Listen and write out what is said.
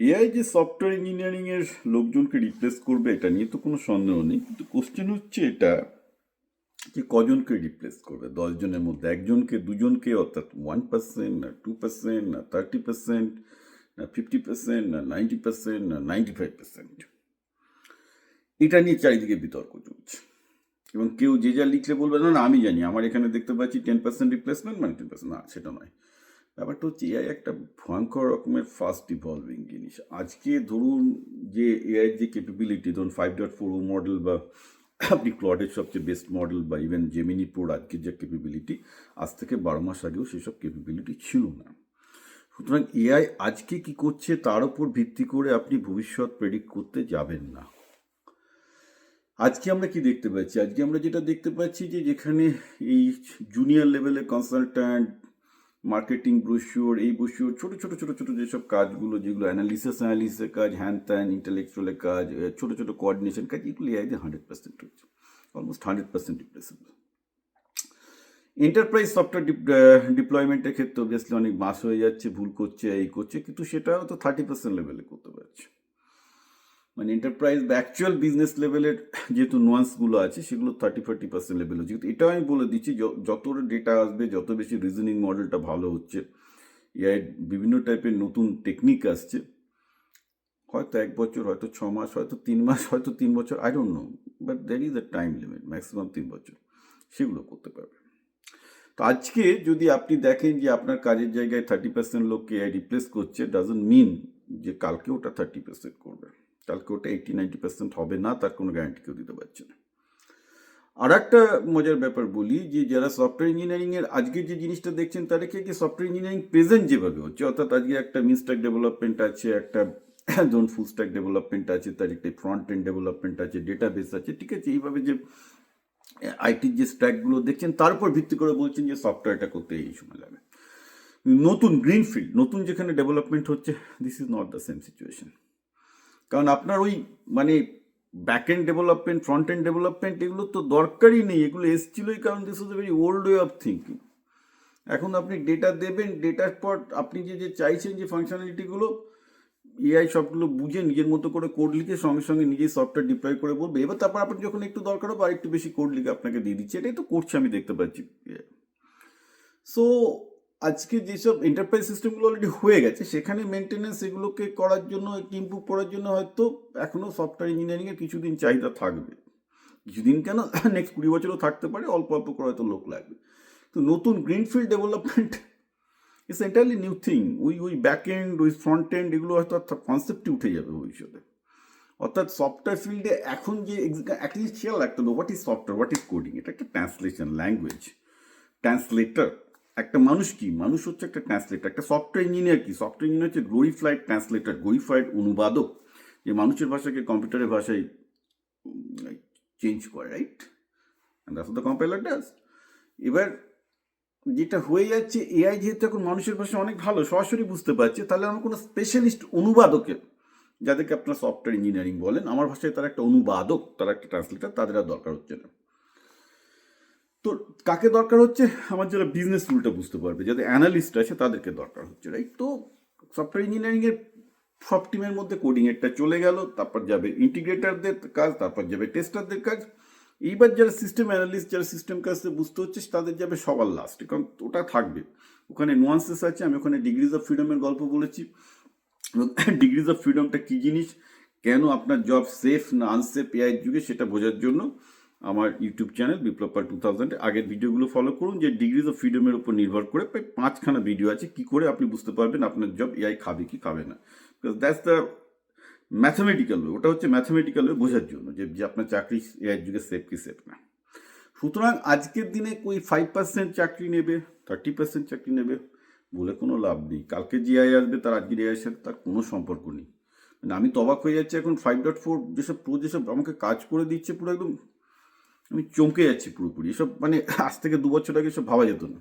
AI যে software engineering এর লোকজনকে রিপ্লেস করবে এটা নিয়ে তো কোনো সন্দেহ নেই, কিন্তু কোশ্চেন হচ্ছে এটা যে কজনকে রিপ্লেস করবে। 10 জনের মধ্যে একজনকে, দুজনকে, অর্থাৎ 1% না 2% না 30% না 50% না 90% না 95%। এটা নিয়ে চারিদিকে বিতর্ক চলছে এবং কেউ যে যা লিখলে বলবে না না আমি জানি, আমার এখানে দেখতে পাচ্ছি 10% রিপ্লেসমেন্ট মানে 10%, না সেটা নয়। ব্যাপারটা হচ্ছে এআই একটা ভয়ঙ্কর রকমের ফাস্ট ইভলভিং জিনিস। আজকে ধরুন যে এআই যে ক্যাপাবিলিটি, ধরুন 5.4 মডেল বা আপনি ক্লডের সবচেয়ে বেস্ট মডেল বা ইভেন জেমিনি প্রোর আজকের যে ক্যাপাবিলিটি, আজ থেকে 12 মাস আগেও সেসব ক্যাপাবিলিটি ছিল না। সুতরাং এআই আজকে কি করছে তার উপর ভিত্তি করে আপনি ভবিষ্যৎ প্রেডিক্ট করতে যাবেন না। আজকে আমরা কি দেখতে পাচ্ছি? আজকে আমরা যেটা দেখতে পাচ্ছি যে যেখানে এই জুনিয়র লেভেলের কনসালট্যান্ট, মার্কেটিং ব্রোশিওর, এই ব্রোশিওর, ছোটো ছোটো ছোটো ছোটো যেসব কাজগুলো, যেগুলো অ্যানালিসিসের কাজ, হ্যান ত্যান ইন্টেলেকচুয়ালের কাজ, ছোটো ছোটো কোঅর্ডিনেশন কাজ, এগুলো এআইতে 100% হচ্ছে, অলমোস্ট 100% রিপ্লেসেবল। এন্টারপ্রাইজ সফটওয়্যার ডিপ্লয়মেন্টের ক্ষেত্রে অবভিয়াসলি অনেক মাস হয়ে যাচ্ছে, ভুল করছে, এই করছে, কিন্তু সেটাও তো 30% লেভেলে করতে পারছে। মানে এন্টারপ্রাইজ বা অ্যাকচুয়াল বিজনেস লেভেলের যেহেতু নোয়ান্সগুলো আছে সেগুলো 30-40% লেভেল হচ্ছে। কিন্তু এটাও আমি বলে দিচ্ছি, যত ডেটা আসবে, যত বেশি রিজনিং মডেলটা ভালো হচ্ছে, এআই বিভিন্ন টাইপের নতুন টেকনিক আসছে, হয়তো 1 বছর, হয়তো 6 মাস, হয়তো 3 মাস, হয়তো 3 বছর, I don't know, but there is a time limit, maximum 3 বছর সেগুলো করতে পারবে। তো আজকে যদি আপনি দেখেন যে আপনার কাজের জায়গায় 30% লোককে এআই রিপ্লেস করছে, ডাজন্ট মিন যে কালকে ওটা 30% করবে, কালকে ওটা 80-90% হবে না, তার কোনো গ্যারান্টি কেউ দিতে পারছে না। আর একটা মজার ব্যাপার বলি, যে যারা সফটওয়্যার ইঞ্জিনিয়ারিংয়ের আজকে যে জিনিসটা দেখছেন তাদেরকে কি সফটওয়্যার ইঞ্জিনিয়ারিং প্রেজেন্ট যেভাবে হচ্ছে, অর্থাৎ আজকে একটা মিন স্ট্যাক ডেভেলপমেন্ট আছে, একটা ধরুন ফুল স্ট্যাক ডেভেলপমেন্ট আছে, তার একটা ফ্রন্ট এন্ড ডেভেলপমেন্ট আছে, ডেটাবেস আছে, ঠিক আছে, এইভাবে যে আইটির যে স্ট্যাকগুলো দেখছেন তার উপর ভিত্তি করে বলছেন যে সফটওয়্যারটা করতে এই সময় লাগে। নতুন গ্রিনফিল্ড, নতুন যেখানে ডেভেলপমেন্ট হচ্ছে, this is not the same situation. কারণ আপনার ওই মানে back end development, front end development, এগুলো তো দরকারই নেই, এগুলো এসেছিলোই কারণ this is a very old way of thinking. এখন আপনি ডেটা দেবেন, ডেটার পর আপনি যে যে চাইছেন যে ফাংশনালিটিগুলো, এআই সবগুলো বুঝে নিজের মতো করে কোড লিখে সঙ্গে সঙ্গে নিজেই সফটওয়্যার ডিপ্লয় করে বলবে, এবার তারপর আপনার যখন একটু দরকার হবে আর একটু বেশি কোড লিখে আপনাকে দিয়ে দিচ্ছে, এটাই তো করছে, আমি দেখতে পাচ্ছি। সো আজকে যেসব এন্টারপ্রাইজ সিস্টেমগুলো অলরেডি হয়ে গেছে, সেখানে মেনটেনেন্স এগুলোকে করার জন্য, ইমপ্রুভ করার জন্য হয়তো এখনও সফটওয়্যার ইঞ্জিনিয়ারিংয়ের কিছুদিন চাহিদা থাকবে। কিছুদিন কেন, নেক্সট 20 বছরও থাকতে পারে, অল্প অল্প করে হয়তো লোক লাগবে। তো নতুন greenfield development it's entirely new thing. ওই ব্যাক এন্ড, ওই ফ্রন্ট এন্ড, এগুলো হয়তো কনসেপ্টই উঠে যাবে ভবিষ্যতে। অর্থাৎ সফটওয়্যার ফিল্ডে এখন যে অ্যাটলিস্ট খেয়াল রাখতে হবে, what is software, what is coding, এটা একটা ট্রান্সলেশন ল্যাঙ্গুয়েজ, ট্রান্সলেটার। একটা মানুষ কি, মানুষ হচ্ছে একটা ট্রান্সলেটার। একটা সফটওয়্যার ইঞ্জিনিয়ার কি, সফটওয়্যার ইঞ্জিনিয়ার হচ্ছে গ্লোরিফাইড ট্রান্সলেটার, গ্লোরিফাইড অনুবাদক, যে মানুষের ভাষাকে কম্পিউটারের ভাষায় চেঞ্জ করে, right? And that's the compiler does. এবার যেটা হয়ে যাচ্ছে, এআই যেহেতু এখন মানুষের ভাষা অনেক ভালো সরাসরি বুঝতে পারছে, তাহলে আমার কোনো স্পেশালিস্ট অনুবাদকের, যাদেরকে আপনার সফটওয়্যার ইঞ্জিনিয়ারিং বলেন, আমার ভাষায় তারা একটা অনুবাদক, তারা একটা ট্রান্সলেটার, তাদের আর দরকার হচ্ছে না। তো কাকে দরকার হচ্ছে? আমার যারা বিজনেস রুলটা বুঝতে পারবে, যাদের অ্যানালিস্ট আছে তাদেরকে দরকার হচ্ছে, রাইট? তো সফটওয়্যার ইঞ্জিনিয়ারিংয়ের সব টিমের মধ্যে কোডিংয়েরটা চলে গেল, তারপর যাবে ইন্টিগ্রেটারদের কাজ, তারপর যাবে টেস্টারদের কাজ। এইবার যারা সিস্টেম অ্যানালিস্ট, যারা সিস্টেম কাজে বুঝতে হচ্ছে, তাদের যাবে সবার লাস্টে, কারণ ওটা থাকবে, ওখানে নোয়ান্সেস আছে। আমি ওখানে ডিগ্রিজ অফ ফ্রিডমের গল্প বলেছি। ডিগ্রিজ অফ ফ্রিডমটা কী জিনিস, কেন আপনার জব সেফ না আনসেফ এআই যুগে, সেটা বোঝার জন্য আমার ইউটিউব চ্যানেল বিপ্লব পাল 2000 আগের ভিডিওগুলো ফলো করুন, যে ডিগ্রিজ অফ ফ্রিডমের উপর নির্ভর করে প্রায় 5খানা ভিডিও আছে, কি করে আপনি বুঝতে পারবেন আপনার জব এআই খাবে কি খাবে না। Because that's the mathematical way, ওটা হচ্ছে ম্যাথমেটিক্যাল ওয়ে বোঝার জন্য যে আপনার চাকরি এআই যুগে সেফ কি সেফ না। সুতরাং আজকের দিনে ওই 5% চাকরি নেবে, 30% চাকরি নেবে বলে কোনো লাভ নেই। কালকে যে এআই আসবে তার আজকের এআইয়ের সাথে তার কোনো সম্পর্ক নেই। মানে আমি তো অবাক হয়ে যাচ্ছি এখন 5.4 যেসব যেসব আমাকে কাজ করে দিচ্ছে, পুরো একদম আমি চমকে যাচ্ছি পুরোপুরি। এসব মানে আজ থেকে 2 বছর আগে এসব ভাবা যেত না।